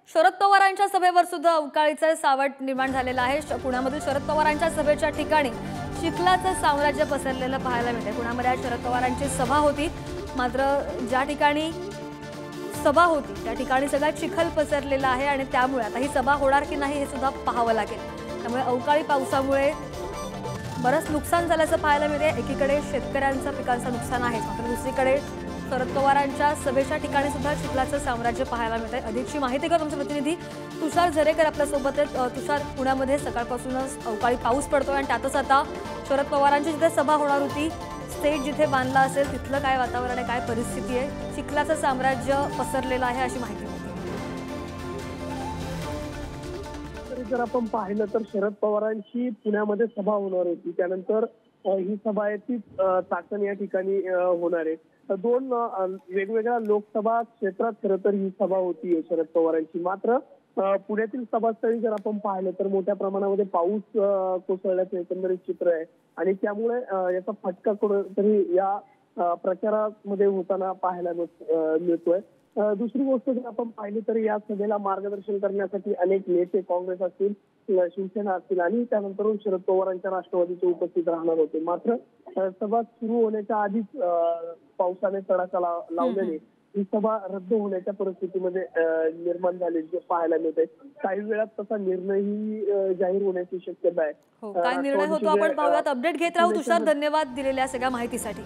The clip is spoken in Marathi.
शरद पवारांच्या सभेवर सुद्धा अवकाळीचं सावट निर्माण झालेलं आहे। पुण्यामधील शरद पवारांच्या सभेच्या ठिकाणी चिखलाचं साम्राज्य पसरलेलं पाहायला मिळते। पुण्यामध्ये आज शरद पवारांची सभा होती, मात्र ज्या ठिकाणी सभा होती त्या ठिकाणी सगळा चिखल पसरलेला आहे आणि त्यामुळे आता ही सभा होणार की नाही हे सुद्धा पाहावं लागेल। त्यामुळे अवकाळी पावसामुळे बरंच नुकसान झाल्याचं पाहायला मिळते। एकीकडे शेतकऱ्यांचं पिकांचं नुकसान आहे, मात्र दुसरीकडे शरद पवारांच्या सभेच्या ठिकाणी सुद्धा चिखलाचं साम्राज्य पाहायला मिळतंय। अधिकची माहिती घेऊन आमचे प्रतिनिधी तुषार झरेकर आपल्या सोबत आहेत। तुषार, पुण्यामध्ये सकाळपासूनच अवकाळी पाऊस पडतोय आणि त्यातच आता शरद पवारांची जिथे सभा होणार होती, स्टेज जिथे बांधला असेल तिथलं काय वातावरण आहे, काय परिस्थिती आहे? चिखलाचं साम्राज्य पसरलेलं आहे अशी माहिती मिळते। जर आपण पाहिलं तर शरद पवारांची पुण्यामध्ये सभा होणार होती, त्यानंतर ही सभा आहे ती चाकण या ठिकाणी होणार आहे। दोन वेगवेगळ्या लोकसभा क्षेत्रात खरं तर ही सभा होती शरद पवारांची। मात्र पुण्यातील सभास्थळी जर आपण पाहिलं तर मोठ्या प्रमाणामध्ये पाऊस कोसळल्याचं एकंदरीत चित्र आहे आणि त्यामुळे याचा फटका कुठेतरी या प्रचारामध्ये होताना पाहायला मिळतोय। दुसरी गोष्ट जर आपण पाहिली तर या सभेला मार्गदर्शन करण्यासाठी अनेक नेते, काँग्रेस असतील, शिवसेना असतील आणि त्यानंतर शरद पवारांच्या राष्ट्रवादीचे उपस्थित राहणार होते। मात्र सभा सुरू होण्याच्या आधीच पावसाने तडाखा लावल्याने ही सभा रद्द होण्याच्या परिस्थितीमध्ये निर्माण झाल्याचे पाहायला मिळते। काही वेळात तसा निर्णयही जाहीर होण्याची शक्यता आहे। काय निर्णय होतो आपण पाहूयात। अपडेट घेत राहू तुषार, धन्यवाद दिलेल्या सगळ्या माहितीसाठी।